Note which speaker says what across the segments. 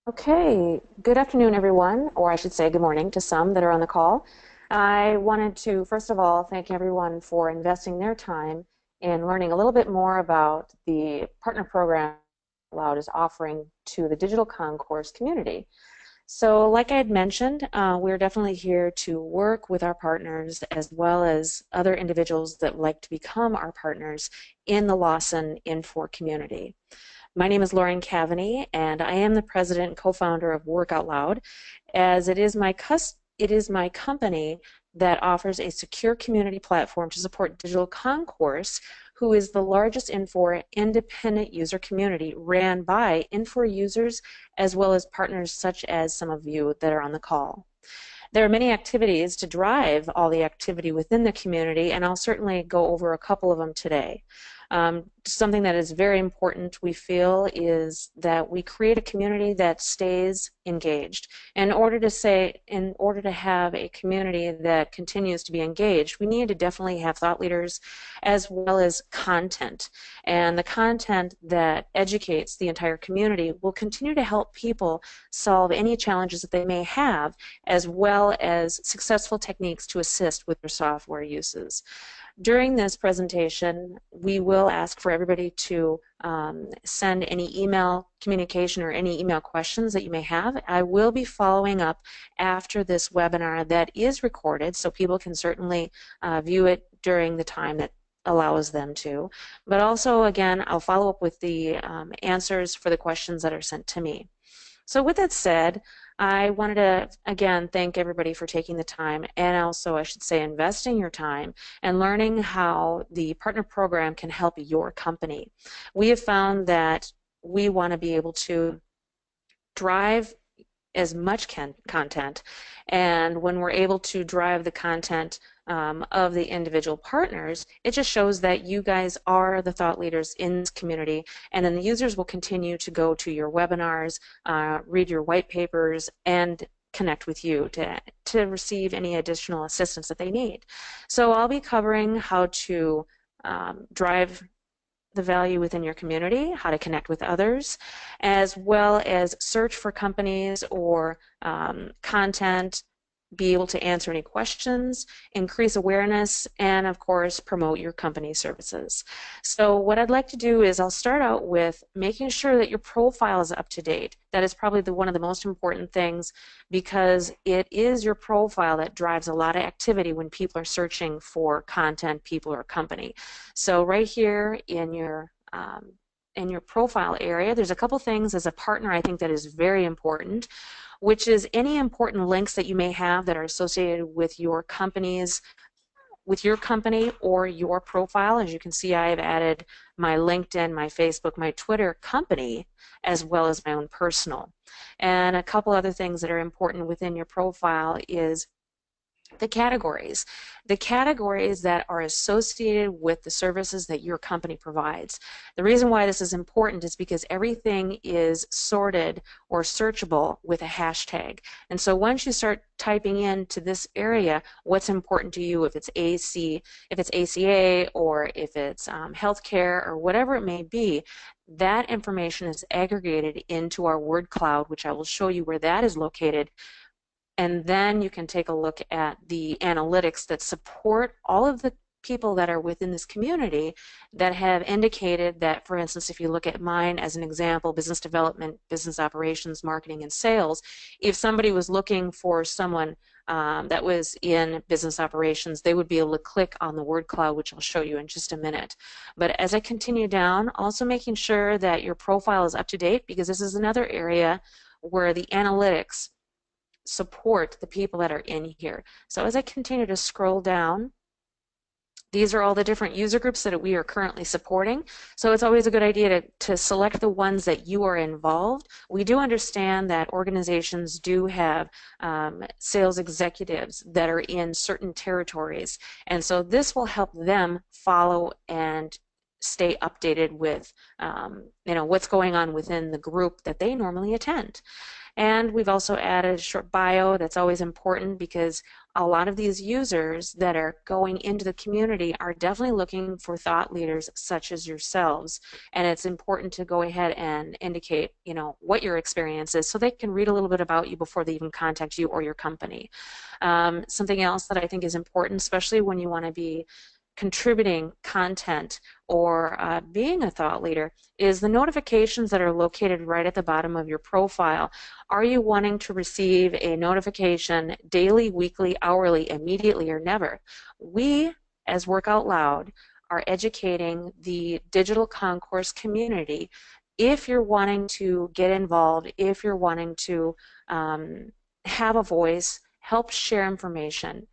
Speaker 1: Okay, good afternoon, everyone, or I should say good morning to some that are on the call. I wanted to, first of all, thank everyone for investing their time in learning a little bit more about the partner program WorkOutLoud is offering to the Digital Concourse community. So, like I had mentioned, we're definitely here to work with our partners as well as other individuals that would like to become our partners in the Lawson Infor community. My name is Loring Kaveney, and I am the president and co-founder of WorkOutLoud, as it is my company that offers a secure community platform to support Digital Concourse, who is the largest Infor independent user community ran by Infor users as well as partners such as some of you that are on the call. There are many activities to drive all the activity within the community, and I'll certainly go over a couple of them today. Something that is very important, we feel, is that we create a community that stays engaged. In order to have a community that continues to be engaged, we need to definitely have thought leaders as well as content. And the content that educates the entire community will continue to help people solve any challenges that they may have, as well as successful techniques to assist with their software uses. During this presentation, we will ask for everybody to send any email communication or any email questions that you may have. I will be following up after this webinar that is recorded, so people can certainly view it during the time that allows them to. But also, again, I'll follow up with the answers for the questions that are sent to me. So with that said, I wanted to, again, thank everybody for taking the time, and also, I should say, investing your time and learning how the partner program can help your company. We have found that we want to be able to drive as much content, and when we're able to drive the content of the individual partners, it just shows that you guys are the thought leaders in this community, and then the users will continue to go to your webinars, read your white papers, and connect with you to receive any additional assistance that they need. So I'll be covering how to drive the value within your community, how to connect with others, as well as search for companies or content, be able to answer any questions, increase awareness, and of course promote your company's services. So what I'd like to do is I'll start out with making sure that your profile is up to date. That is probably one of the most important things, because it is your profile that drives a lot of activity when people are searching for content, people, or company. So right here in your profile area, there's a couple things as a partner I think that is very important, which is any important links that you may have that are associated with your company or your profile. As you can see, I have added my LinkedIn, my Facebook, my Twitter company, as well as my own personal. And a couple other things that are important within your profile is the categories that are associated with the services that your company provides. The reason why this is important is because everything is sorted or searchable with a hashtag. And so once you start typing into this area what's important to you, if it's ACA, or if it's healthcare, or whatever it may be, that information is aggregated into our word cloud, which I will show you where that is located. And then you can take a look at the analytics that support all of the people that are within this community that have indicated that, for instance, if you look at mine as an example, business development, business operations, marketing, and sales, if somebody was looking for someone that was in business operations, they would be able to click on the word cloud, which I'll show you in just a minute. But as I continue down, also making sure that your profile is up to date, because this is another area where the analytics support the people that are in here. So as I continue to scroll down, these are all the different user groups that we are currently supporting. So it's always a good idea to select the ones that you are involved. We do understand that organizations do have sales executives that are in certain territories, and so this will help them follow and stay updated with what's going on within the group that they normally attend. And we've also added a short bio. That's always important because a lot of these users that are going into the community are definitely looking for thought leaders such as yourselves. And it's important to go ahead and indicate, what your experience is so they can read a little bit about you before they even contact you or your company. Something else that I think is important, especially when you want to be contributing content or being a thought leader, is the notifications that are located right at the bottom of your profile. Are you wanting to receive a notification daily, weekly, hourly, immediately, or never? We, as WorkOutLoud, are educating the Digital Concourse community. If you're wanting to get involved, if you're wanting to have a voice, help share information,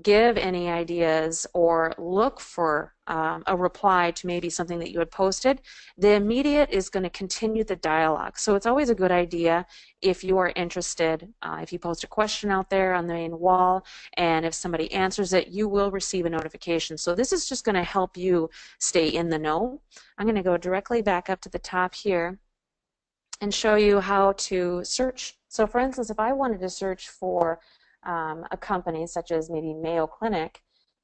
Speaker 1: give any ideas, or look for a reply to maybe something that you had posted, the immediate is going to continue the dialogue. So it's always a good idea if you are interested, if you post a question out there on the main wall, and if somebody answers it, you will receive a notification. So this is just going to help you stay in the know. I'm going to go directly back up to the top here and show you how to search. So for instance, if I wanted to search for a company such as maybe Mayo Clinic,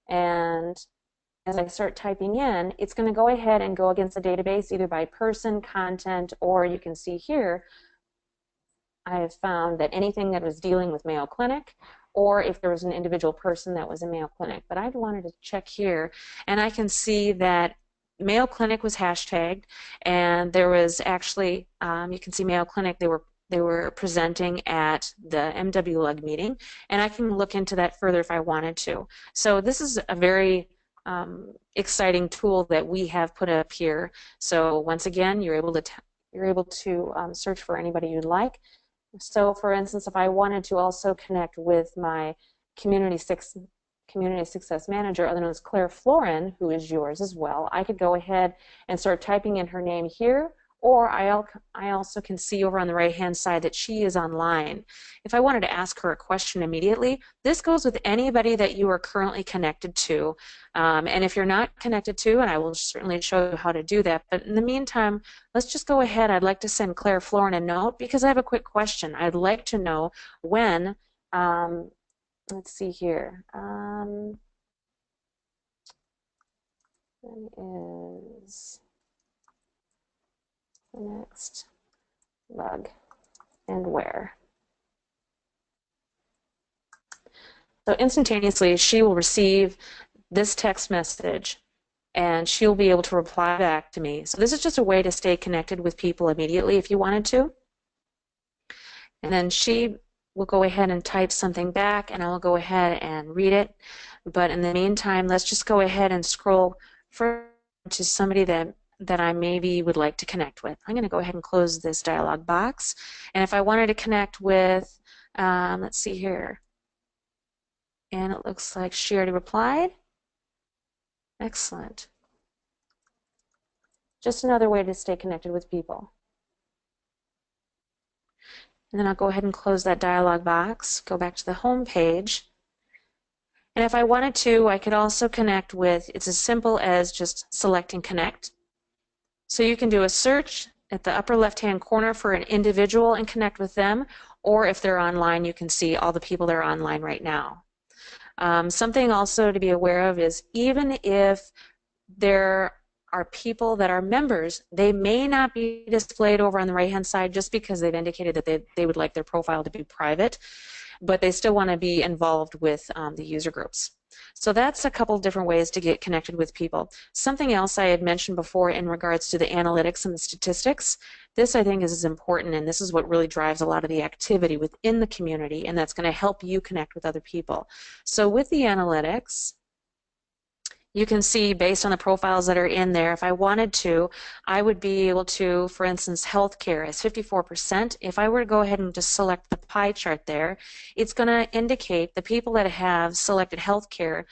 Speaker 1: and as I start typing in, it's going to go ahead and go against the database either by person, content, or you can see here I have found that anything that was dealing with Mayo Clinic, or if there was an individual person that was in Mayo Clinic. But I wanted to check here, and I can see that Mayo Clinic was hashtagged, and there was actually, you can see Mayo Clinic, they were presenting at the MWLUG meeting, and I can look into that further if I wanted to. So this is a very exciting tool that we have put up here. So once again, you're able to search for anybody you'd like. So for instance, if I wanted to also connect with my Community Success Manager, other known as Claire Florin, who is yours as well, I could go ahead and start typing in her name here, or I also can see over on the right-hand side that she is online. If I wanted to ask her a question immediately, this goes with anybody that you are currently connected to. And if you're not connected to, and I will certainly show you how to do that, but in the meantime, let's just go ahead. I'd like to send Claire Florin a note because I have a quick question. I'd like to know when, let's see here, when is the next lug and where. So instantaneously she will receive this text message and she'll be able to reply back to me. So this is just a way to stay connected with people immediately if you wanted to. And then she will go ahead and type something back and I'll go ahead and read it. But in the meantime, let's just go ahead and scroll further to somebody that I maybe would like to connect with. I'm going to go ahead and close this dialog box. And if I wanted to connect with, let's see here, and it looks like she already replied. Excellent. Just another way to stay connected with people. And then I'll go ahead and close that dialog box, go back to the home page. And if I wanted to, I could also connect with, it's as simple as just selecting connect. So you can do a search at the upper left-hand corner for an individual and connect with them, or if they're online, you can see all the people that are online right now. Something also to be aware of is even if there are people that are members, they may not be displayed over on the right-hand side just because they've indicated that they would like their profile to be private, but they still want to be involved with the user groups. So that's a couple different ways to get connected with people. Something else I had mentioned before in regards to the analytics and the statistics, this I think is important, and this is what really drives a lot of the activity within the community, and that's going to help you connect with other people. So with the analytics, you can see based on the profiles that are in there, if I wanted to, I would be able to, for instance, healthcare is 54%. If I were to go ahead and just select the pie chart there, it's going to indicate the people that have selected healthcare,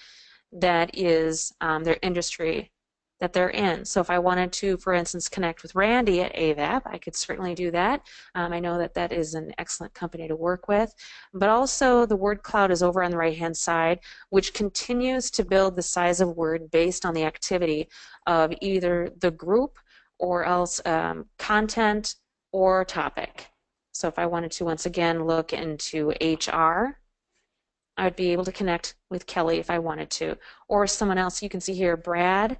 Speaker 1: that is their industry that they're in. So if I wanted to, for instance, connect with Randy at AVAP, I could certainly do that. I know that that is an excellent company to work with. But also the word cloud is over on the right-hand side, which continues to build the size of Word based on the activity of either the group or else content or topic. So if I wanted to, once again, look into HR, I would be able to connect with Kelly if I wanted to, or someone else. You can see here, Brad.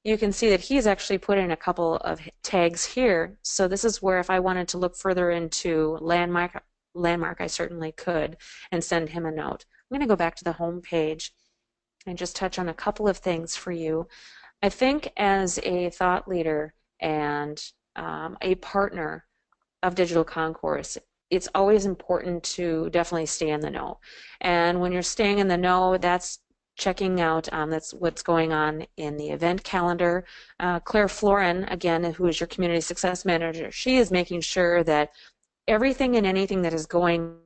Speaker 1: You can see that he's actually put in a couple of tags here. So this is where if I wanted to look further into landmark, I certainly could and send him a note. I'm going to go back to the home page and just touch on a couple of things for you. I think as a thought leader and a partner of Digital Concourse, it's always important to definitely stay in the know. And when you're staying in the know, that's checking out that's what's going on in the event calendar. Claire Florin, again, who is your community success manager, she is making sure that everything and anything that is going,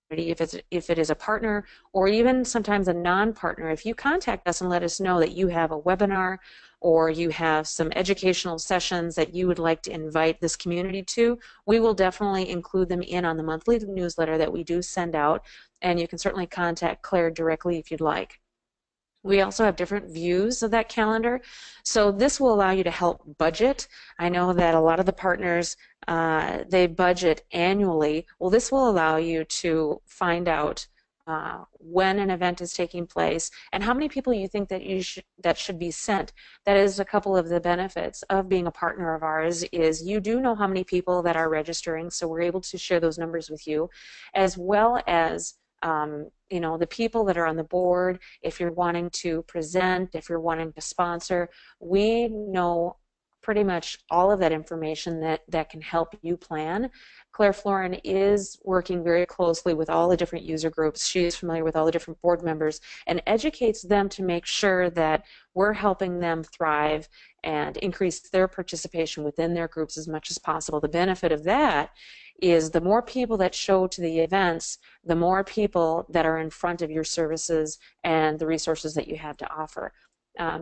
Speaker 1: if it is a partner or even sometimes a non-partner, if you contact us and let us know that you have a webinar or you have some educational sessions that you would like to invite this community to, we will definitely include them in on the monthly newsletter that we do send out, and you can certainly contact Claire directly if you'd like. We also have different views of that calendar, so this will allow you to help budget. I know that a lot of the partners, they budget annually. Well, this will allow you to find out when an event is taking place and how many people you think that should be sent. That is a couple of the benefits of being a partner of ours, is you do know how many people that are registering, so we're able to share those numbers with you, as well as you know, the people that are on the board. If you're wanting to present, if you're wanting to sponsor, we know pretty much all of that information that can help you plan. Claire Florin is working very closely with all the different user groups. She is familiar with all the different board members and educates them to make sure that we're helping them thrive and increase their participation within their groups as much as possible. The benefit of that is the more people that show to the events, the more people that are in front of your services and the resources that you have to offer.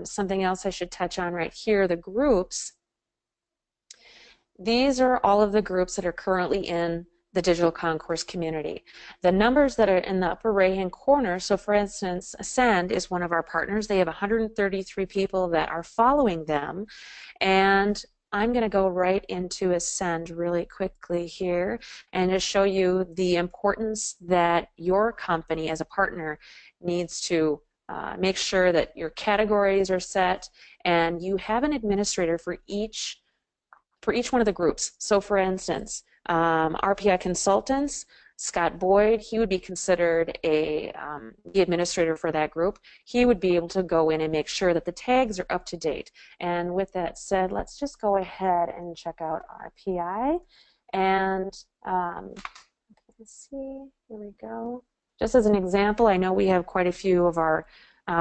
Speaker 1: Something else I should touch on right here, the groups. These are all of the groups that are currently in the Digital Concourse community. The numbers that are in the upper right-hand corner, so for instance, Ascend is one of our partners. They have 133 people that are following them, and I'm going to go right into Ascend really quickly here and just show you the importance that your company as a partner needs to make sure that your categories are set and you have an administrator for each one of the groups. So for instance, RPI Consultants, Scott Boyd, he would be considered the administrator for that group. He would be able to go in and make sure that the tags are up to date. And with that said, let's just go ahead and check out RPI. And let's see, here we go. Just as an example, I know we have quite a few of our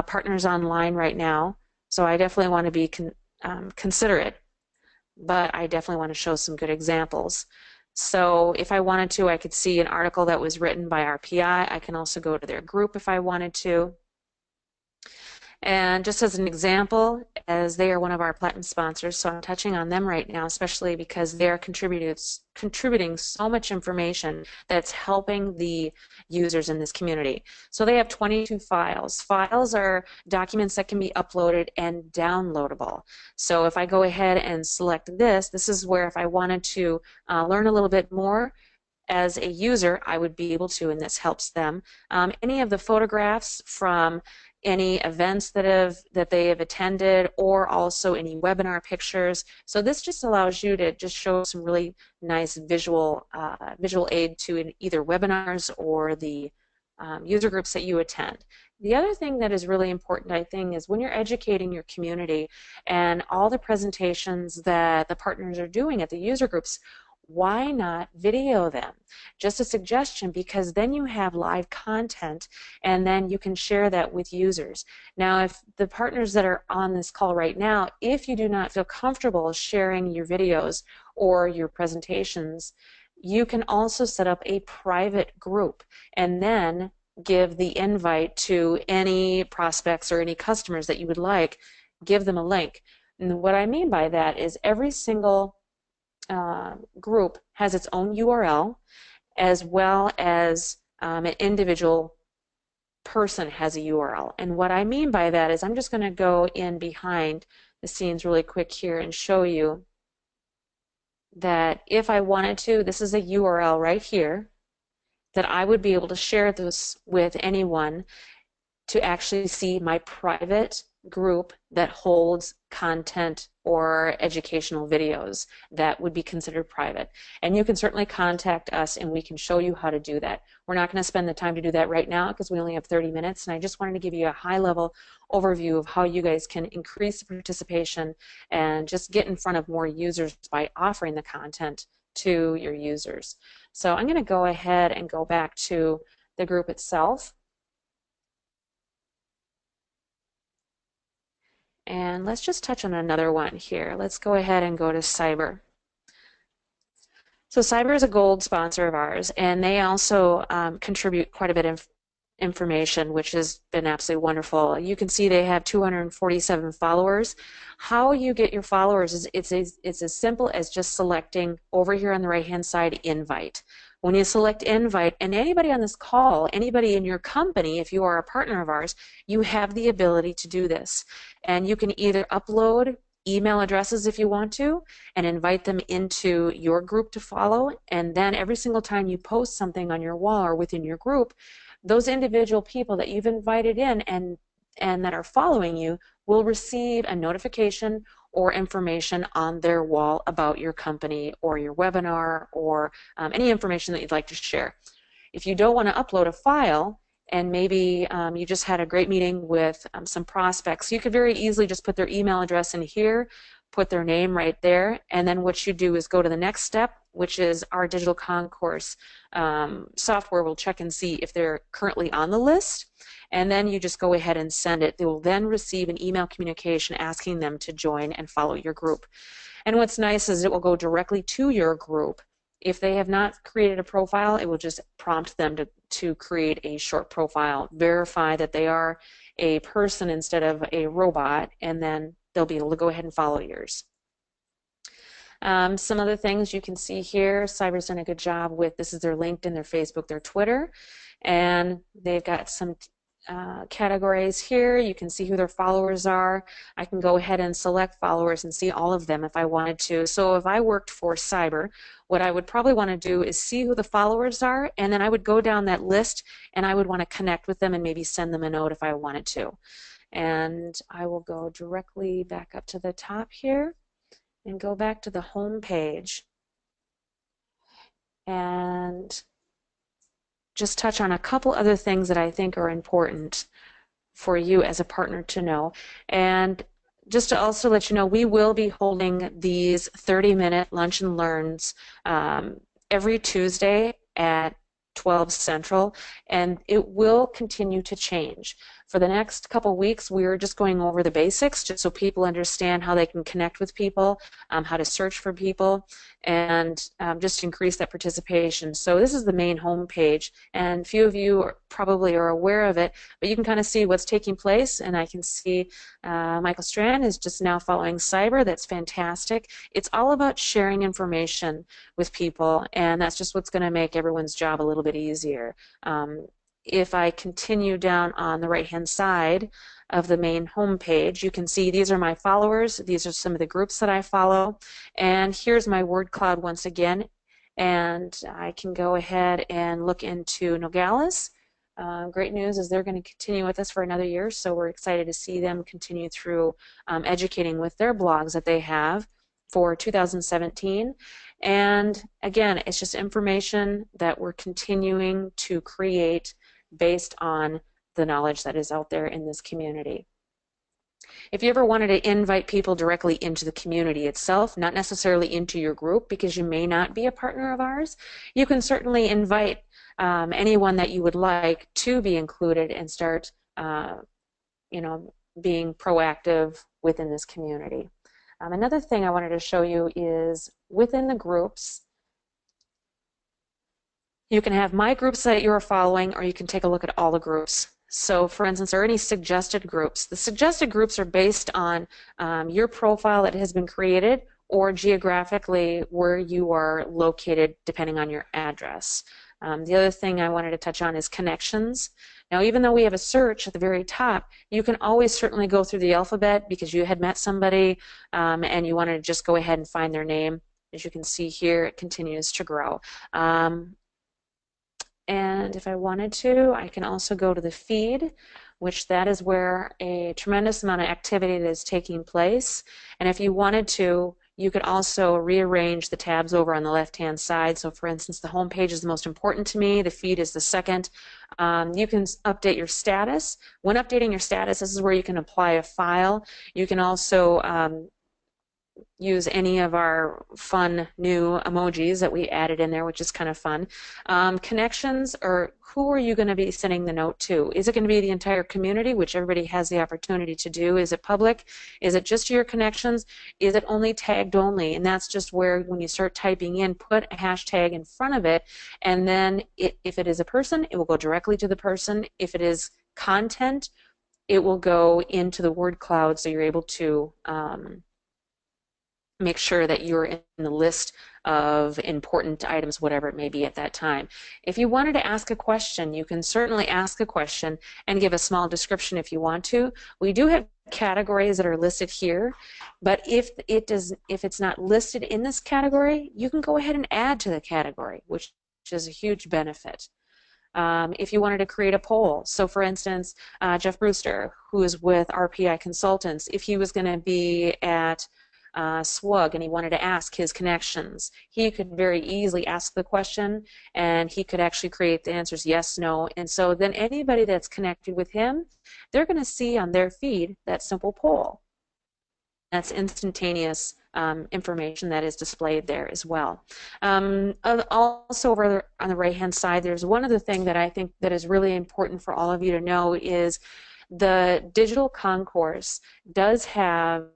Speaker 1: partners online right now, so I definitely want to be considerate, but I definitely want to show some good examples. So if I wanted to, I could see an article that was written by RPI. I can also go to their group if I wanted to. And just as an example, as they are one of our platinum sponsors, so I'm touching on them right now, especially because they're contributing so much information that's helping the users in this community. So they have 22 files. Files are documents that can be uploaded and downloadable. So if I go ahead and select this, this is where if I wanted to learn a little bit more as a user, I would be able to, and this helps them. Any of the photographs from any events that they have attended, or also any webinar pictures. So this just allows you to just show some really nice visual aid to either webinars or the user groups that you attend. The other thing that is really important, I think, is when you're educating your community and all the presentations that the partners are doing at the user groups, why not video them? Just a suggestion, because then you have live content and then you can share that with users. Now, if the partners that are on this call right now, if you do not feel comfortable sharing your videos or your presentations, you can also set up a private group and then give the invite to any prospects or any customers that you would like. Give them a link. And what I mean by that is every single group has its own URL, as well as an individual person has a URL. And what I mean by that is I'm just going to go in behind the scenes really quick here and show you that if I wanted to, this is a URL right here, that I would be able to share this with anyone to actually see my private group that holds content or educational videos that would be considered private. And you can certainly contact us and we can show you how to do that. We're not going to spend the time to do that right now because we only have 30 minutes, and I just wanted to give you a high-level overview of how you guys can increase participation and just get in front of more users by offering the content to your users. So I'm going to go ahead and go back to the group itself. And let's just touch on another one here. Let's go ahead and go to cyber. So cyber is a gold sponsor of ours, and they also contribute quite a bit of information, which has been absolutely wonderful. You can see they have 247 followers. How you get your followers is it's as simple as just selecting over here on the right-hand side, invite. When you select invite, and anybody on this call, anybody in your company, if you are a partner of ours, you have the ability to do this. And you can either upload email addresses if you want to and invite them into your group to follow, and then every single time you post something on your wall or within your group, those individual people that you've invited in and that are following you will receive a notification or information on their wall about your company or your webinar or any information that you'd like to share. If you don't want to upload a file, and maybe you just had a great meeting with some prospects, you could very easily just put their email address in here, put their name right there, and then what you do is go to the next step, which is our Digital Concourse software will check and see if they're currently on the list, and then you just go ahead and send it. They will then receive an email communication asking them to join and follow your group. And what's nice is it will go directly to your group. If they have not created a profile, it will just prompt them to create a short profile, verify that they are a person instead of a robot, and then they'll be able to go ahead and follow yours. Some other things you can see here, Cyber's done a good job with, this is their LinkedIn, their Facebook, their Twitter, and they've got some categories here. You can see who their followers are. I can go ahead and select followers and see all of them if I wanted to. So if I worked for Cyber, what I would probably want to do is see who the followers are, and then I would go down that list and I would want to connect with them and maybe send them a note if I wanted to. And I will go directly back up to the top here and go back to the home page and just touch on a couple other things that I think are important for you as a partner to know. And just to also let you know, we will be holding these 30-minute lunch and learns every Tuesday at 12 Central, and it will continue to change. For the next couple weeks, we're just going over the basics just so people understand how they can connect with people, how to search for people, and just increase that participation. So this is the main home page, and few of you probably are aware of it, but you can kind of see what's taking place, and I can see Michael Strand is just now following Cyber. That's fantastic. It's all about sharing information with people, and that's just what's going to make everyone's job a little bit easier. If I continue down on the right-hand side of the main home page, you can see these are my followers. These are some of the groups that I follow. And here's my word cloud once again. And I can go ahead and look into Nogales. Great news is they're going to continue with us for another year, so we're excited to see them continue through educating with their blogs that they have for 2017. And again, it's just information that we're continuing to create based on the knowledge that is out there in this community. If you ever wanted to invite people directly into the community itself, not necessarily into your group because you may not be a partner of ours, you can certainly invite anyone that you would like to be included and start being proactive within this community. Another thing I wanted to show you is within the groups, you can have my groups that you're following, or you can take a look at all the groups. So for instance, are any suggested groups? The suggested groups are based on your profile that has been created or geographically where you are located depending on your address. The other thing I wanted to touch on is connections. Now, even though we have a search at the very top, you can always certainly go through the alphabet because you had met somebody and you wanted to just go ahead and find their name. As you can see here, it continues to grow. And if I wanted to, I can also go to the feed, which that is where a tremendous amount of activity is taking place. And if you wanted to, you could also rearrange the tabs over on the left-hand side. So for instance, the home page is the most important to me. The feed is the second. You can update your status. When updating your status, this is where you can apply a file. You can also use any of our fun new emojis that we added in there, which is kind of fun. Connections, or who are you going to be sending the note to? Is it going to be the entire community, which everybody has the opportunity to do? Is it public? Is it just to your connections? Is it only tagged only? And that's just where when you start typing in, put a hashtag in front of it, and then if it is a person, it will go directly to the person. If it is content, it will go into the word cloud, so you're able to make sure that you're in the list of important items, whatever it may be at that time. If you wanted to ask a question, you can certainly ask a question and give a small description if you want to. We do have categories that are listed here, but if it's not listed in this category, you can go ahead and add to the category, which is a huge benefit. If you wanted to create a poll, so for instance, Jeff Brewster, who is with RPI Consultants, if he was going to be at SWUG and he wanted to ask his connections, he could very easily ask the question and he could actually create the answers yes, no, and so then anybody that's connected with him, they're going to see on their feed that simple poll. That's instantaneous information that is displayed there as well. Also over on the right hand side, there's one other thing that I think that is really important for all of you to know is the Digital Concourse does have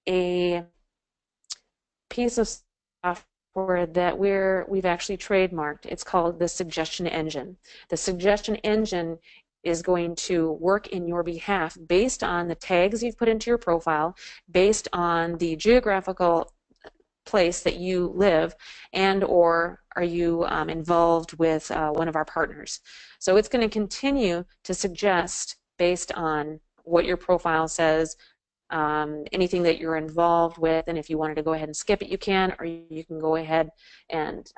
Speaker 1: a piece of software that we've actually trademarked. It's called the Suggestion Engine. The Suggestion Engine is going to work in your behalf based on the tags you've put into your profile, based on the geographical place that you live, and or are you involved with one of our partners. So it's going to continue to suggest based on what your profile says, anything that you're involved with, and if you wanted to go ahead and skip it, you can, or you can go ahead and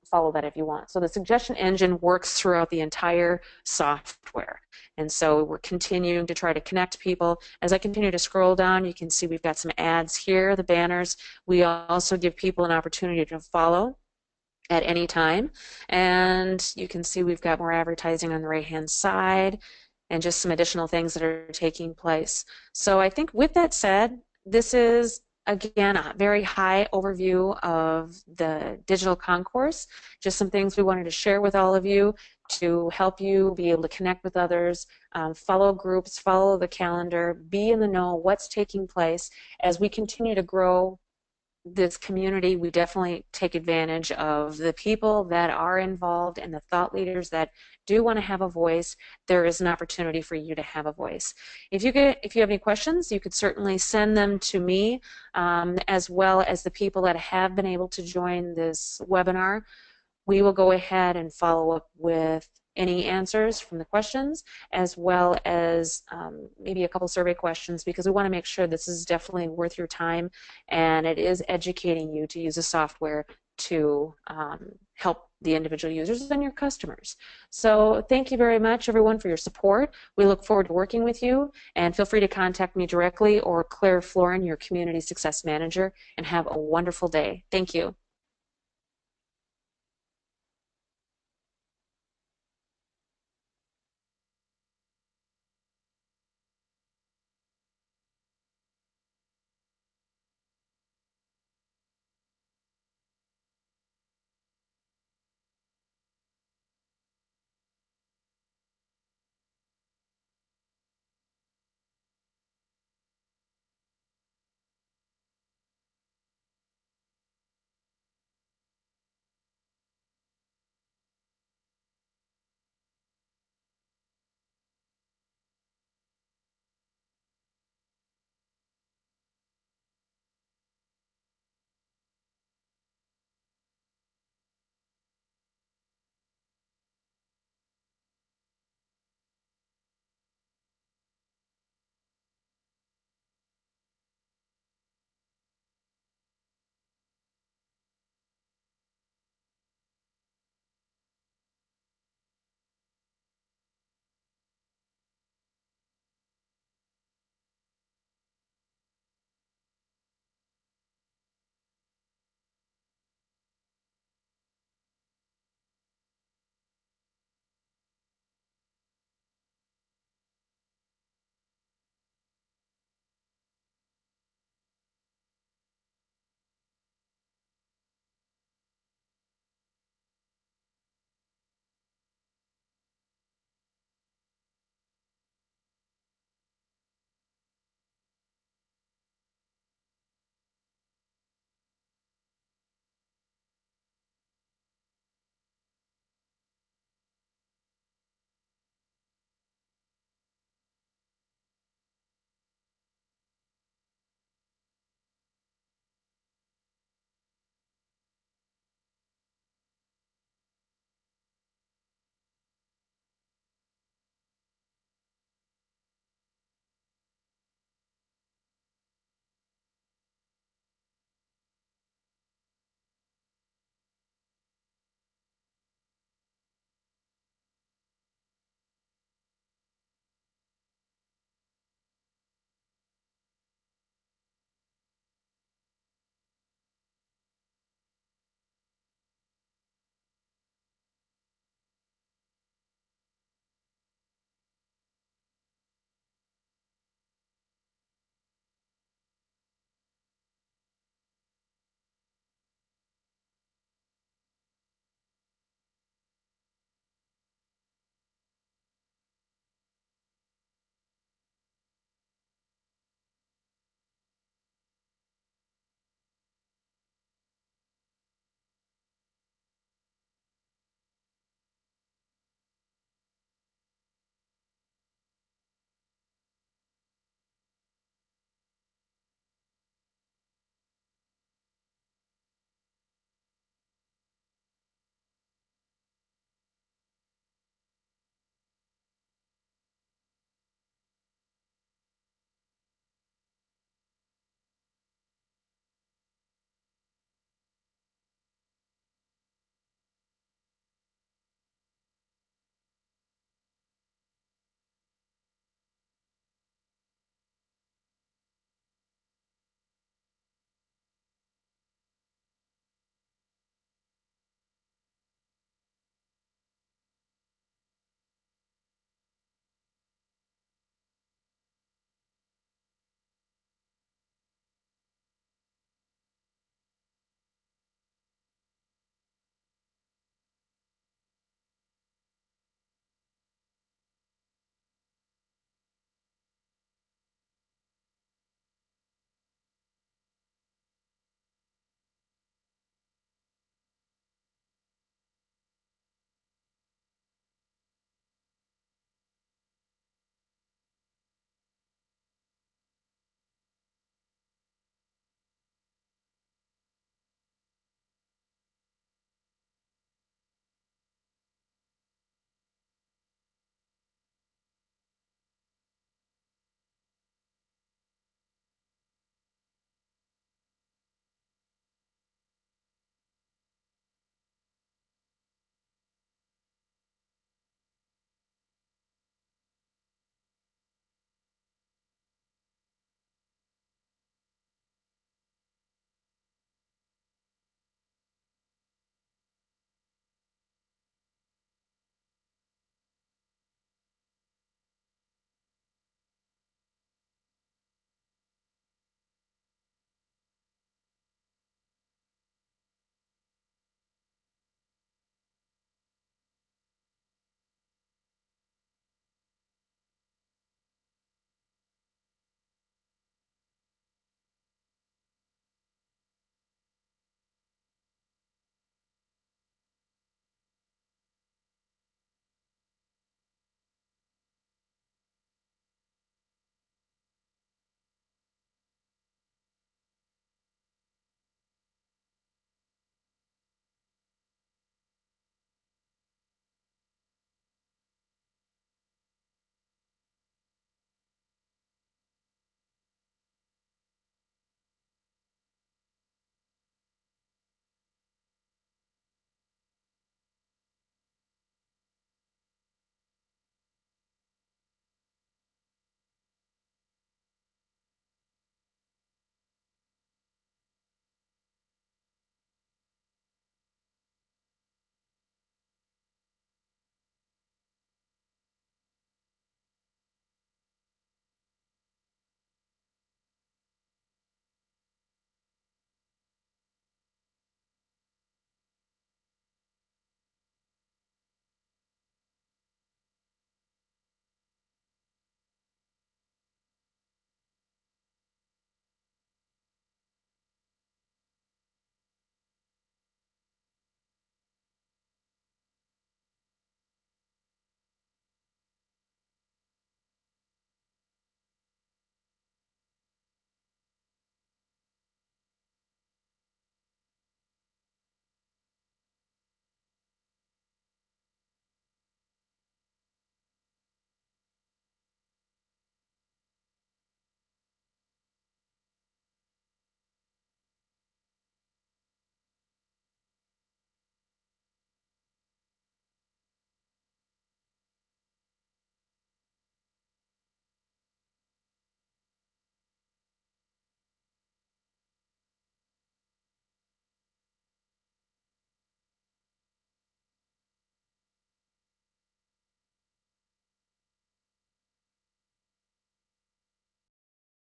Speaker 1: follow that if you want. So the suggestion engine works throughout the entire software, and so we're continuing to try to connect people. As I continue to scroll down, you can see we've got some ads here, the banners. We also give people an opportunity to follow at any time, and you can see we've got more advertising on the right-hand side and just some additional things that are taking place. So I think with that said, this is again a very high overview of the Digital Concourse, just some things we wanted to share with all of you to help you be able to connect with others, follow groups, follow the calendar, be in the know what's taking place. As we continue to grow this community, we definitely take advantage of the people that are involved and the thought leaders that do want to have a voice. There is an opportunity for you to have a voice. If you have any questions, you could certainly send them to me, as well as the people that have been able to join this webinar. We will go ahead and follow up with any answers from the questions, as well as maybe a couple survey questions, because we want to make sure this is definitely worth your time and it is educating you to use the software to help the individual users and your customers. So thank you very much, everyone, for your support. We look forward to working with you, and feel free to contact me directly or Claire Florin, your Community Success Manager, and have a wonderful day. Thank you.